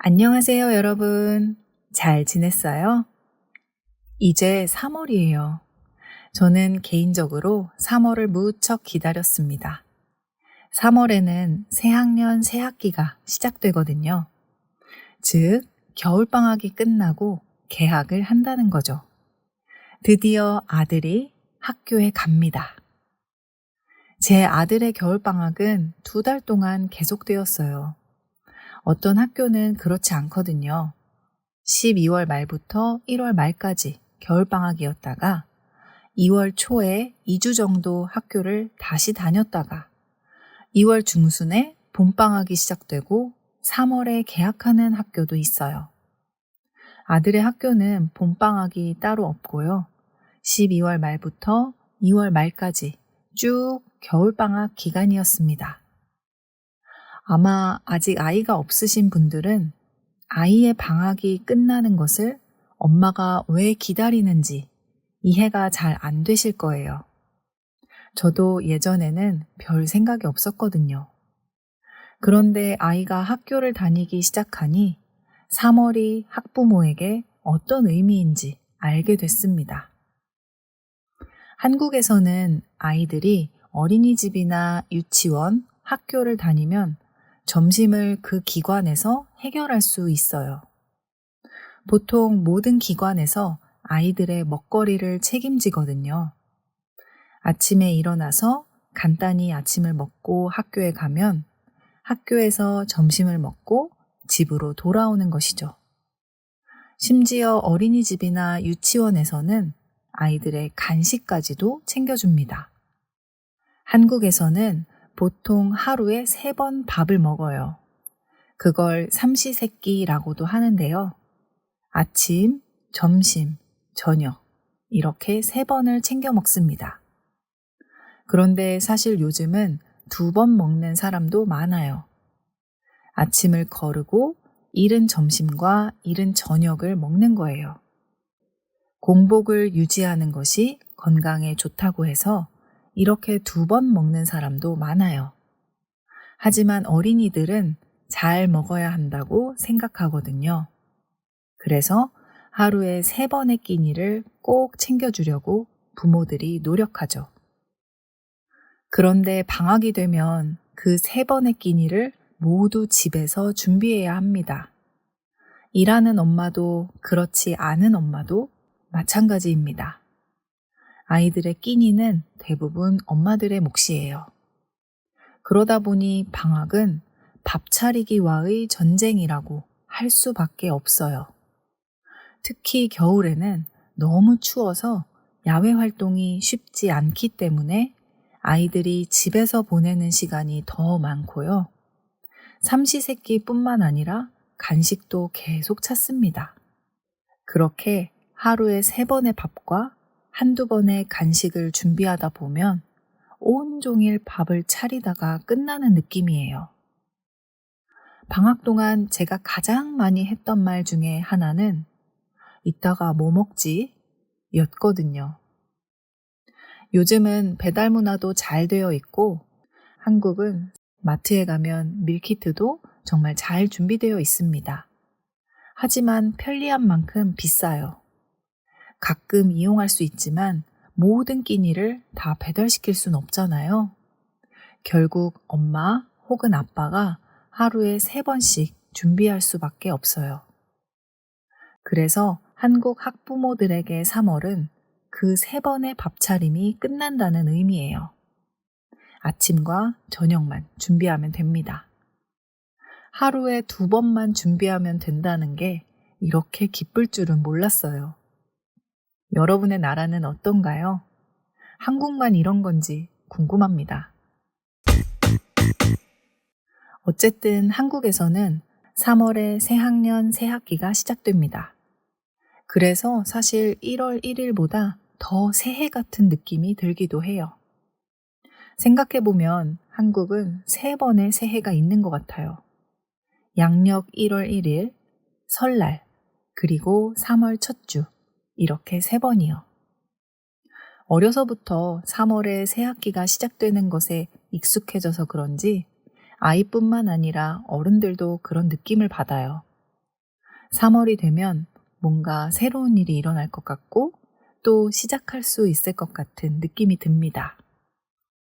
안녕하세요, 여러분. 잘 지냈어요? 이제 3월이에요. 저는 개인적으로 3월을 무척 기다렸습니다. 3월에는 새학년 새학기가 시작되거든요. 즉, 겨울방학이 끝나고 개학을 한다는 거죠. 드디어 아들이 학교에 갑니다. 제 아들의 겨울방학은 2달 동안 계속되었어요. 어떤 학교는 그렇지 않거든요. 12월 말부터 1월 말까지 겨울방학이었다가 2월 초에 2주 정도 학교를 다시 다녔다가 2월 중순에 봄방학이 시작되고 3월에 개학하는 학교도 있어요. 아들의 학교는 봄방학이 따로 없고요. 12월 말부터 2월 말까지 쭉 겨울방학 기간이었습니다. 아마 아직 아이가 없으신 분들은 아이의 방학이 끝나는 것을 엄마가 왜 기다리는지 이해가 잘 안 되실 거예요. 저도 예전에는 별 생각이 없었거든요. 그런데 아이가 학교를 다니기 시작하니 3월이 학부모에게 어떤 의미인지 알게 됐습니다. 한국에서는 아이들이 어린이집이나 유치원, 학교를 다니면 점심을 그 기관에서 해결할 수 있어요. 보통 모든 기관에서 아이들의 먹거리를 책임지거든요. 아침에 일어나서 간단히 아침을 먹고 학교에 가면 학교에서 점심을 먹고 집으로 돌아오는 것이죠. 심지어 어린이집이나 유치원에서는 아이들의 간식까지도 챙겨줍니다. 한국에서는 보통 하루에 3번 밥을 먹어요. 그걸 삼시세끼라고도 하는데요. 아침, 점심, 저녁 이렇게 3번을 챙겨 먹습니다. 그런데 사실 요즘은 2번 먹는 사람도 많아요. 아침을 거르고 이른 점심과 이른 저녁을 먹는 거예요. 공복을 유지하는 것이 건강에 좋다고 해서 이렇게 2번 먹는 사람도 많아요. 하지만 어린이들은 잘 먹어야 한다고 생각하거든요. 그래서 하루에 3번의 끼니를 꼭 챙겨주려고 부모들이 노력하죠. 그런데 방학이 되면 그 3번의 끼니를 모두 집에서 준비해야 합니다. 일하는 엄마도 그렇지 않은 엄마도 마찬가지입니다. 아이들의 끼니는 대부분 엄마들의 몫이에요. 그러다 보니 방학은 밥 차리기와의 전쟁이라고 할 수밖에 없어요. 특히 겨울에는 너무 추워서 야외 활동이 쉽지 않기 때문에 아이들이 집에서 보내는 시간이 더 많고요. 삼시세끼뿐만 아니라 간식도 계속 찾습니다. 그렇게 하루에 3번의 밥과 1~2번의 간식을 준비하다 보면 온종일 밥을 차리다가 끝나는 느낌이에요. 방학 동안 제가 가장 많이 했던 말 중에 하나는 이따가 뭐 먹지? 였거든요. 요즘은 배달 문화도 잘 되어 있고 한국은 마트에 가면 밀키트도 정말 잘 준비되어 있습니다. 하지만 편리한 만큼 비싸요. 가끔 이용할 수 있지만 모든 끼니를 다 배달시킬 순 없잖아요. 결국 엄마 혹은 아빠가 하루에 3번씩 준비할 수밖에 없어요. 그래서 한국 학부모들에게 3월은 그 3번의 밥차림이 끝난다는 의미예요. 아침과 저녁만 준비하면 됩니다. 하루에 2번만 준비하면 된다는 게 이렇게 기쁠 줄은 몰랐어요. 여러분의 나라는 어떤가요? 한국만 이런 건지 궁금합니다. 어쨌든 한국에서는 3월에 새학년 새학기가 시작됩니다. 그래서 사실 1월 1일보다 더 새해 같은 느낌이 들기도 해요. 생각해보면 한국은 3번의 새해가 있는 것 같아요. 양력 1월 1일, 설날, 그리고 3월 첫 주, 이렇게 3번이요. 어려서부터 3월에 새학기가 시작되는 것에 익숙해져서 그런지 아이뿐만 아니라 어른들도 그런 느낌을 받아요. 3월이 되면 뭔가 새로운 일이 일어날 것 같고 또 시작할 수 있을 것 같은 느낌이 듭니다.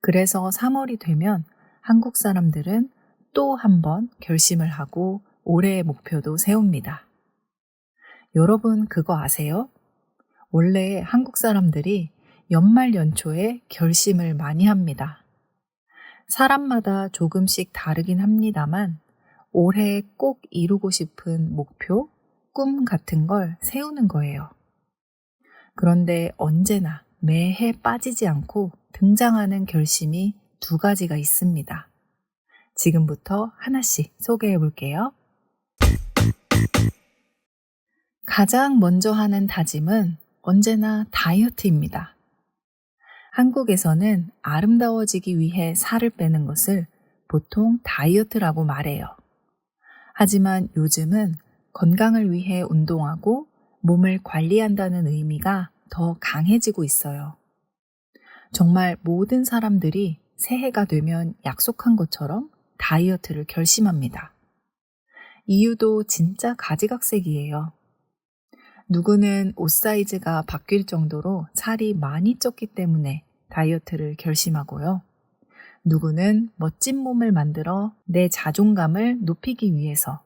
그래서 3월이 되면 한국 사람들은 또 한 번 결심을 하고 올해의 목표도 세웁니다. 여러분 그거 아세요? 원래 한국 사람들이 연말 연초에 결심을 많이 합니다. 사람마다 조금씩 다르긴 합니다만 올해 꼭 이루고 싶은 목표, 꿈 같은 걸 세우는 거예요. 그런데 언제나 매해 빠지지 않고 등장하는 결심이 두 가지가 있습니다. 지금부터 하나씩 소개해 볼게요. 가장 먼저 하는 다짐은 언제나 다이어트입니다. 한국에서는 아름다워지기 위해 살을 빼는 것을 보통 다이어트라고 말해요. 하지만 요즘은 건강을 위해 운동하고 몸을 관리한다는 의미가 더 강해지고 있어요. 정말 모든 사람들이 새해가 되면 약속한 것처럼 다이어트를 결심합니다. 이유도 진짜 가지각색이에요. 누구는 옷 사이즈가 바뀔 정도로 살이 많이 쪘기 때문에 다이어트를 결심하고요. 누구는 멋진 몸을 만들어 내 자존감을 높이기 위해서,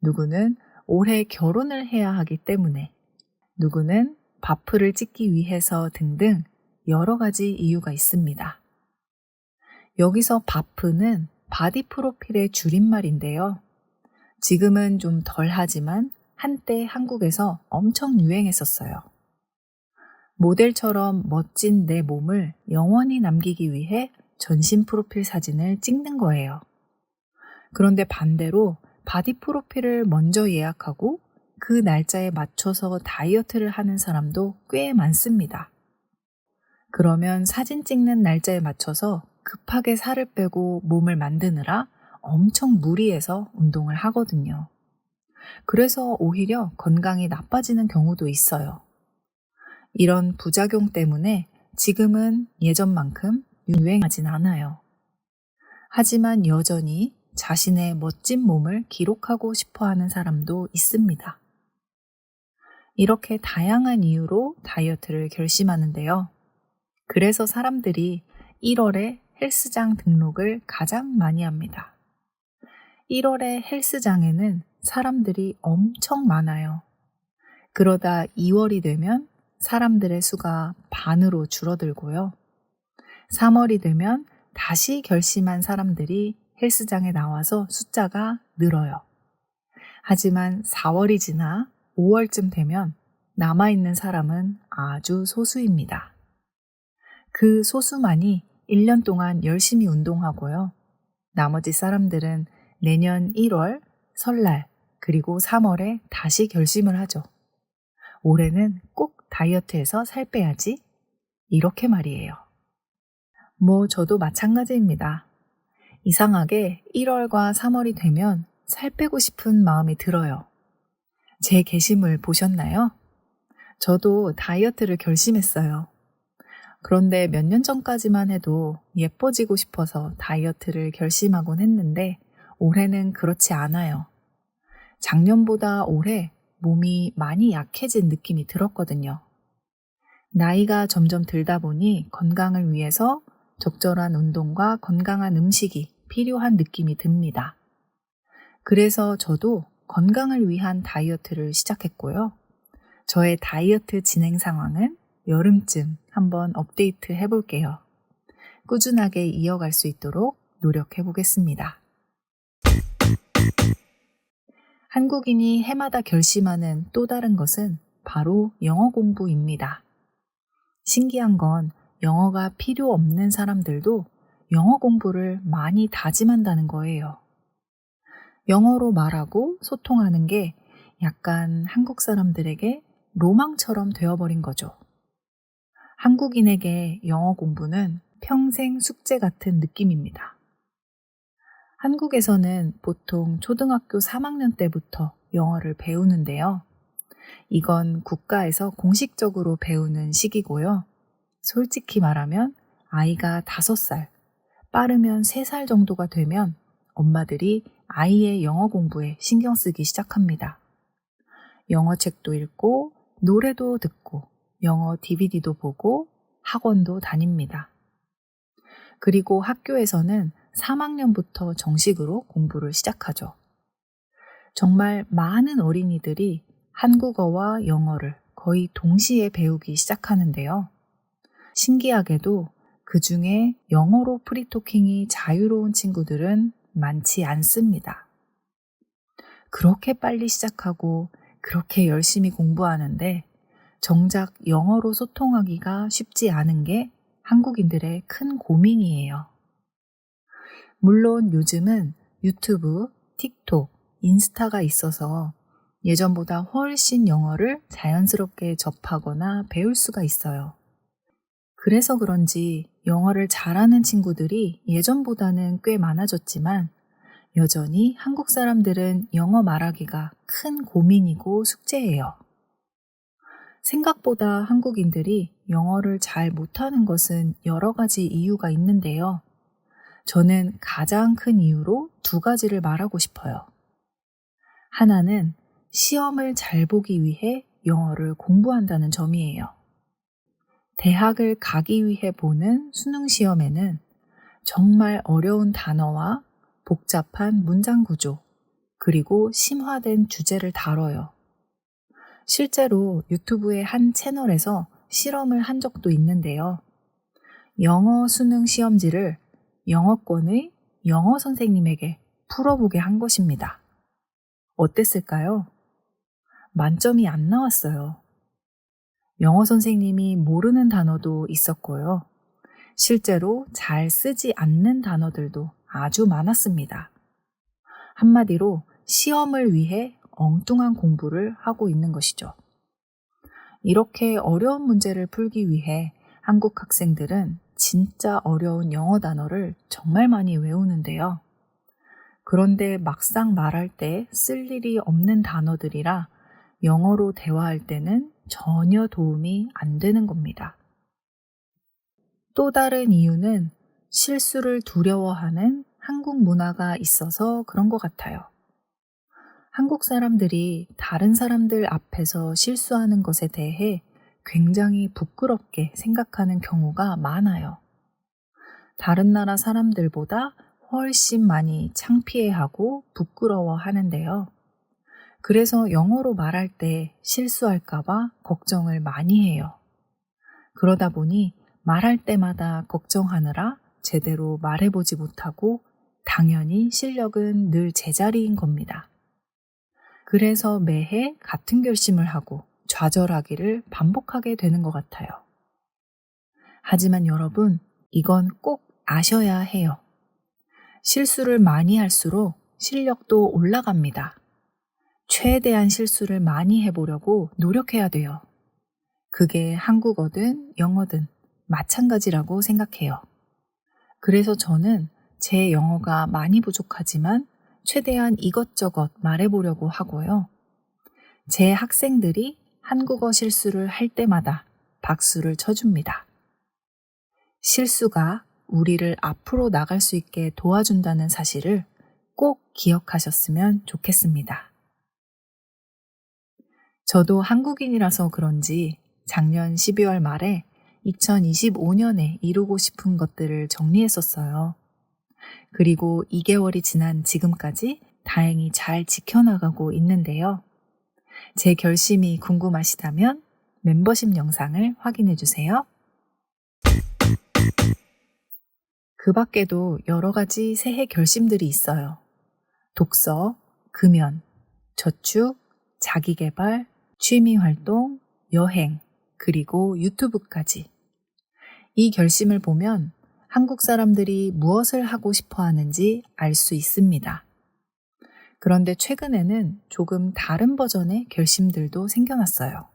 누구는 올해 결혼을 해야 하기 때문에, 누구는 바프를 찍기 위해서 등등 여러 가지 이유가 있습니다. 여기서 바프는 바디 프로필의 줄임말인데요. 지금은 좀 덜하지만 한때 한국에서 엄청 유행했었어요. 모델처럼 멋진 내 몸을 영원히 남기기 위해 전신 프로필 사진을 찍는 거예요. 그런데 반대로 바디 프로필을 먼저 예약하고 그 날짜에 맞춰서 다이어트를 하는 사람도 꽤 많습니다. 그러면 사진 찍는 날짜에 맞춰서 급하게 살을 빼고 몸을 만드느라 엄청 무리해서 운동을 하거든요. 그래서 오히려 건강이 나빠지는 경우도 있어요. 이런 부작용 때문에 지금은 예전만큼 유행하진 않아요. 하지만 여전히 자신의 멋진 몸을 기록하고 싶어 하는 사람도 있습니다. 이렇게 다양한 이유로 다이어트를 결심하는데요. 그래서 사람들이 1월에 헬스장 등록을 가장 많이 합니다. 1월에 헬스장에는 사람들이 엄청 많아요. 그러다 2월이 되면 사람들의 수가 반으로 줄어들고요. 3월이 되면 다시 결심한 사람들이 헬스장에 나와서 숫자가 늘어요. 하지만 4월이 지나 5월쯤 되면 남아있는 사람은 아주 소수입니다. 그 소수만이 1년 동안 열심히 운동하고요. 나머지 사람들은 내년 1월, 설날, 그리고 3월에 다시 결심을 하죠. 올해는 꼭 다이어트해서 살 빼야지. 이렇게 말이에요. 저도 마찬가지입니다. 이상하게 1월과 3월이 되면 살 빼고 싶은 마음이 들어요. 제 게시물 보셨나요? 저도 다이어트를 결심했어요. 그런데 몇 년 전까지만 해도 예뻐지고 싶어서 다이어트를 결심하곤 했는데 올해는 그렇지 않아요. 작년보다 올해 몸이 많이 약해진 느낌이 들었거든요. 나이가 점점 들다 보니 건강을 위해서 적절한 운동과 건강한 음식이 필요한 느낌이 듭니다. 그래서 저도 건강을 위한 다이어트를 시작했고요. 저의 다이어트 진행 상황은 여름쯤 한번 업데이트 해볼게요. 꾸준하게 이어갈 수 있도록 노력해 보겠습니다. 한국인이 해마다 결심하는 또 다른 것은 바로 영어 공부입니다. 신기한 건 영어가 필요 없는 사람들도 영어 공부를 많이 다짐한다는 거예요. 영어로 말하고 소통하는 게 약간 한국 사람들에게 로망처럼 되어버린 거죠. 한국인에게 영어 공부는 평생 숙제 같은 느낌입니다. 한국에서는 보통 초등학교 3학년 때부터 영어를 배우는데요. 이건 국가에서 공식적으로 배우는 시기고요. 솔직히 말하면 아이가 5살, 빠르면 3살 정도가 되면 엄마들이 아이의 영어 공부에 신경 쓰기 시작합니다. 영어 책도 읽고, 노래도 듣고, 영어 DVD도 보고, 학원도 다닙니다. 그리고 학교에서는 3학년부터 정식으로 공부를 시작하죠. 정말 많은 어린이들이 한국어와 영어를 거의 동시에 배우기 시작하는데요. 신기하게도 그 중에 영어로 프리토킹이 자유로운 친구들은 많지 않습니다. 그렇게 빨리 시작하고 그렇게 열심히 공부하는데 정작 영어로 소통하기가 쉽지 않은 게 한국인들의 큰 고민이에요. 물론 요즘은 유튜브, 틱톡, 인스타가 있어서 예전보다 훨씬 영어를 자연스럽게 접하거나 배울 수가 있어요. 그래서 그런지 영어를 잘하는 친구들이 예전보다는 꽤 많아졌지만 여전히 한국 사람들은 영어 말하기가 큰 고민이고 숙제예요. 생각보다 한국인들이 영어를 잘 못하는 것은 여러 가지 이유가 있는데요. 저는 가장 큰 이유로 2가지를 말하고 싶어요. 하나는 시험을 잘 보기 위해 영어를 공부한다는 점이에요. 대학을 가기 위해 보는 수능 시험에는 정말 어려운 단어와 복잡한 문장 구조, 그리고 심화된 주제를 다뤄요. 실제로 유튜브의 한 채널에서 실험을 한 적도 있는데요. 영어 수능 시험지를 영어권의 영어 선생님에게 풀어보게 한 것입니다. 어땠을까요? 만점이 안 나왔어요. 영어 선생님이 모르는 단어도 있었고요. 실제로 잘 쓰지 않는 단어들도 아주 많았습니다. 한마디로 시험을 위해 엉뚱한 공부를 하고 있는 것이죠. 이렇게 어려운 문제를 풀기 위해 한국 학생들은 진짜 어려운 영어 단어를 정말 많이 외우는데요. 그런데 막상 말할 때 쓸 일이 없는 단어들이라 영어로 대화할 때는 전혀 도움이 안 되는 겁니다. 또 다른 이유는 실수를 두려워하는 한국 문화가 있어서 그런 것 같아요. 한국 사람들이 다른 사람들 앞에서 실수하는 것에 대해 굉장히 부끄럽게 생각하는 경우가 많아요. 다른 나라 사람들보다 훨씬 많이 창피해하고 부끄러워하는데요. 그래서 영어로 말할 때 실수할까봐 걱정을 많이 해요. 그러다 보니 말할 때마다 걱정하느라 제대로 말해보지 못하고 당연히 실력은 늘 제자리인 겁니다. 그래서 매해 같은 결심을 하고 좌절하기를 반복하게 되는 것 같아요. 하지만 여러분, 이건 꼭 아셔야 해요. 실수를 많이 할수록 실력도 올라갑니다. 최대한 실수를 많이 해보려고 노력해야 돼요. 그게 한국어든 영어든 마찬가지라고 생각해요. 그래서 저는 제 영어가 많이 부족하지만 최대한 이것저것 말해보려고 하고요. 제 학생들이 한국어 실수를 할 때마다 박수를 쳐줍니다. 실수가 우리를 앞으로 나갈 수 있게 도와준다는 사실을 꼭 기억하셨으면 좋겠습니다. 저도 한국인이라서 그런지 작년 12월 말에 2025년에 이루고 싶은 것들을 정리했었어요. 그리고 2개월이 지난 지금까지 다행히 잘 지켜나가고 있는데요. 제 결심이 궁금하시다면 멤버십 영상을 확인해 주세요. 그 밖에도 여러 가지 새해 결심들이 있어요. 독서, 금연, 저축, 자기계발, 취미활동, 여행, 그리고 유튜브까지. 이 결심을 보면 한국 사람들이 무엇을 하고 싶어 하는지 알 수 있습니다. 그런데 최근에는 조금 다른 버전의 결심들도 생겨났어요.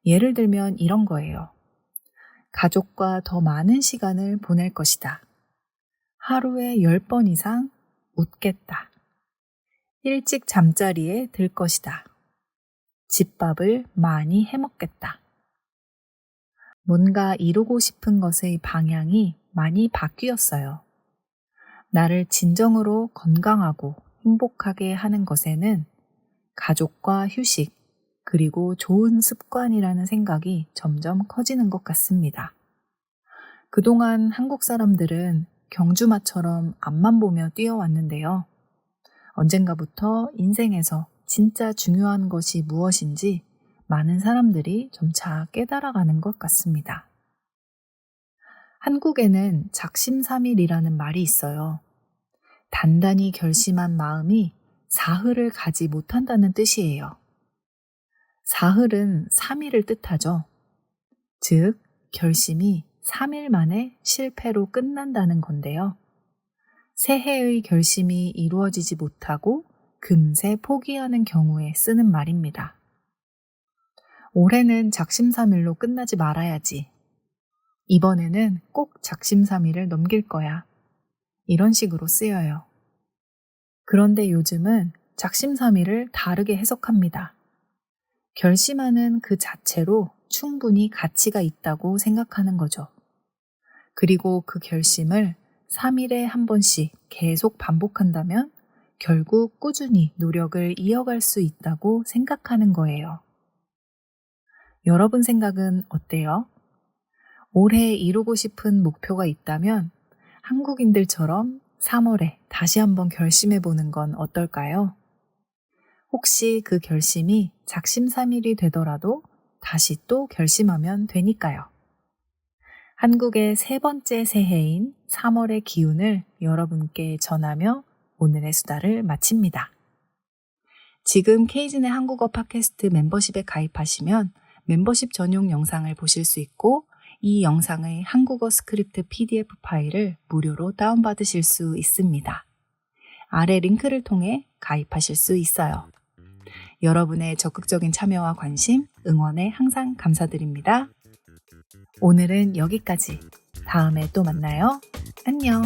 예를 들면 이런 거예요. 가족과 더 많은 시간을 보낼 것이다. 하루에 10번 이상 웃겠다. 일찍 잠자리에 들 것이다. 집밥을 많이 해먹겠다. 뭔가 이루고 싶은 것의 방향이 많이 바뀌었어요. 나를 진정으로 건강하고 행복하게 하는 것에는 가족과 휴식, 그리고 좋은 습관이라는 생각이 점점 커지는 것 같습니다. 그동안 한국 사람들은 경주마처럼 앞만 보며 뛰어왔는데요. 언젠가부터 인생에서 진짜 중요한 것이 무엇인지 많은 사람들이 점차 깨달아가는 것 같습니다. 한국에는 작심삼일이라는 말이 있어요. 단단히 결심한 마음이 사흘을 가지 못한다는 뜻이에요. 사흘은 3일을 뜻하죠. 즉, 결심이 3일 만에 실패로 끝난다는 건데요. 새해의 결심이 이루어지지 못하고 금세 포기하는 경우에 쓰는 말입니다. 올해는 작심삼일로 끝나지 말아야지. 이번에는 꼭 작심삼일을 넘길 거야. 이런 식으로 쓰여요. 그런데 요즘은 작심삼일을 다르게 해석합니다. 결심하는 그 자체로 충분히 가치가 있다고 생각하는 거죠. 그리고 그 결심을 3일에 한 번씩 계속 반복한다면 결국 꾸준히 노력을 이어갈 수 있다고 생각하는 거예요. 여러분 생각은 어때요? 올해 이루고 싶은 목표가 있다면 한국인들처럼 3월에 다시 한번 결심해 보는 건 어떨까요? 혹시 그 결심이 작심삼일이 되더라도 다시 또 결심하면 되니까요. 한국의 세 번째 새해인 3월의 기운을 여러분께 전하며 오늘의 수다를 마칩니다. 지금 케이진의 한국어 팟캐스트 멤버십에 가입하시면 멤버십 전용 영상을 보실 수 있고 이 영상의 한국어 스크립트 PDF 파일을 무료로 다운받으실 수 있습니다. 아래 링크를 통해 가입하실 수 있어요. 여러분의 적극적인 참여와 관심, 응원에 항상 감사드립니다. 오늘은 여기까지. 다음에 또 만나요. 안녕.